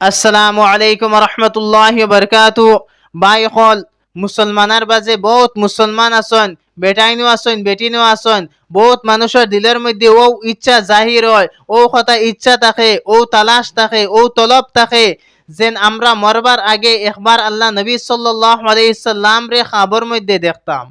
আসসালামু আলাইকুম রহমতুল্লাহি বারকাতু। ভাই হল মুসলমানের বাজে বহুত মুসলমান আছেন, বেটাইনও আছেন, বেটিনও আছেন। বহুত মানুষের দিলের মধ্যে ও ইচ্ছা জাহির হয়, ও কথা ইচ্ছা থাকে, ও তালাশ থাকে, ও তলব থাকে যেন আমরা মরবার আগে একবার আল্লাহ নবী সাল্লাল্লাহু আলাইহি সাল্লাম রে খবর মধ্যে দেখতাম।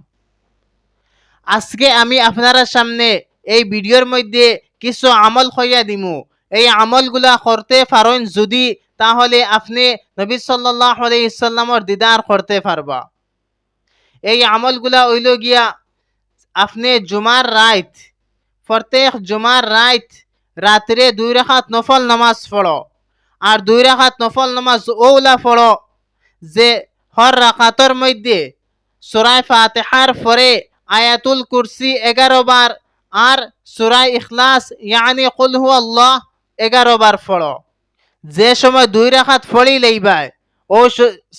আজকে আমি আপনারা সামনে এই ভিডিওর মধ্যে কিছু আমল হইয়া দিমু। এই আমলগুলা করতে পারেন যদি, তাহলে আপনি নবী সাল্লাল্লাহু আলাইহি সাল্লামের দিদার করতে পারবা। এই আমলগুলা হইল গিয়া, আপনি জুমার রাত, প্রত্যেক জুমার রাত রাত্রে 2 রাকাত নফল নামাজ পড়ো। আর 2 রাকাত নফল নামাজ ওলা পড়ো যে হর রাকাতের মধ্যে সূরা ফাতিহার পরে আয়াতুল কুরসি 11 বার আর সূরা ইখলাস ইয়ানি কুল হুয়াল্লাহ 11 বার পড়ো। যে সময় 2 রাকাত পড়ি লইবাই, ও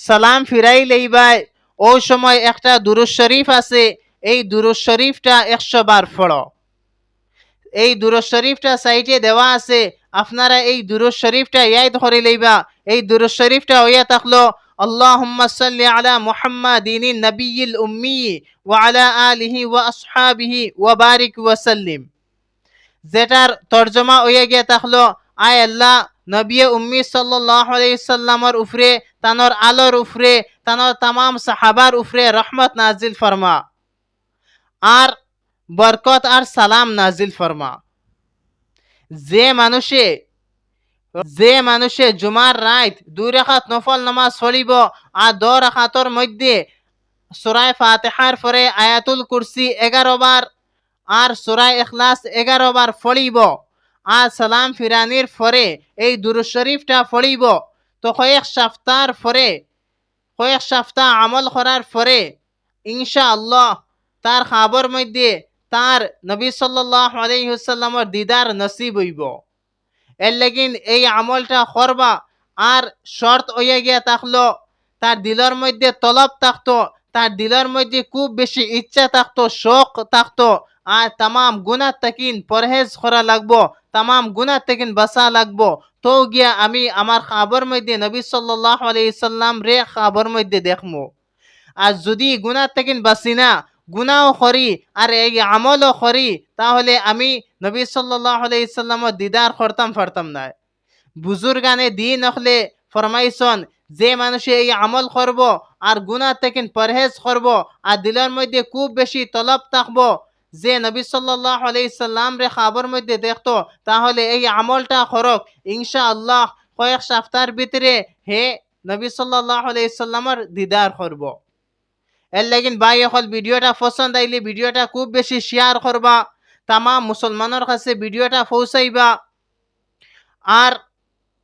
সালাম ফিরাই লইবাই, ও সময় একটা দুরূদ শরীফ আছে, এই দুরূদ শরীফটা 100 বার পড়ো। এই দুরূদ শরীফটা সাইটে দেওয়া আছে, আপনারা এই দুরূদ শরীফটা ইয়াদ করে লইবা। এই দুরূদ শরীফটা হইয়া থাকলো আল্লাহুম্মা সাল্লি আলা মুহাম্মাদিন নবিয়্যিল উম্মি ওয়া আলা আলিহি ওয়া আসহাবিহি ওয়া বারিক ওয়া সাল্লিম, যেটার তরজমা হইয়া গিয়া থাকলো আয় আল্লাহ নবী উম্মি সাল্লাল্লাহু আলাইহি সাল্লামের উপরে, তানোর আলোর উপরে, তানোর तमाम সাহাবার উপরে রহমত নাজিল ফরমা আর বরকত আর সালাম নাজিল ফরমা। যে মানুষে জুমার রাত 2 রাকাত নফল নামাজ পড়িব আর 2 রাকাতের মধ্যে সূরা ফাতিহার পরে আয়াতুল কুরসি 11 বার আর সূরা ইখলাস 11 বার পড়িব আর সালাম ফিরানির পরে এই দুরূদ শরীফটা পড়িব, তো কয়েক সপ্তাহ আমল করার পরে ইনশাআল্লাহ তার খবর মধ্যে তার নবী সাল্লাল্লাহু আলাইহি ওয়াসাল্লামের দিদার নসিব হইব। এর লাগিন এই আমলটা করবা। আর শর্ত হইয়া গিয়া থাকলো তার দিলের মধ্যে তলব থাকতো, তার দিলের মধ্যে খুব বেশি ইচ্ছা থাকতো, শোক থাকতো, আর तमाम গুনাহ থেকে পরহেজ করা লাগবো, तमाम গুনাহ থেকে বাঁচা লাগবো। তো গিয়া আমি আমার খবর মধ্যে নবী সাল্লাল্লাহু আলাইহি সাল্লাম রে খবর মধ্যে দেখমু। আর যদি গুনাহ থেকে বাঁচি না, গুনাহও করি আর এই আমলও করি, তাহলে আমি নবী সাল্লাল্লাহু আলাইহি সাল্লামের দিদার করতাম পারতাম না। বুজুর্গানে দিন হলে ফরমাইছন যে মানুষে এই আমল করব আর গুনাহ থেকে পরহেজ করব আর দিলের মধ্যে খুব বেশি তলব থাকবো যে নবী সাল্লাল্লাহু আলাইহি সাল্লাম রে খবর মধ্যে দেখতো, তাহলে এই আমলটা করক, ইনশাআল্লাহ কয়েক সপ্তাহের ভিতরে হে নবী সাল্লাল্লাহু আলাইহি সাল্লামের দিদার করব। এর লাগিন ভাই হল ভিডিওটা পছন্দ আইলে ভিডিওটা খুব বেশি শেয়ার করবা, तमाम মুসলমানের কাছে ভিডিওটা পৌঁছাইবা। আর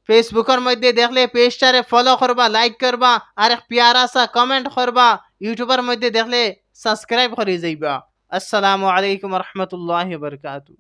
ফেসবুকের মধ্যে দেখলে পেজটারে ফলো করবা, লাইক করবা আর এক প্যারা সা কমেন্ট করবা। ইউটিউবের মধ্যে দেখলে সাবস্ক্রাইব করে যাইবা। আসসালামু আলাইকুম রহমতুল্লাহি ওয়া বারাকাতুহু।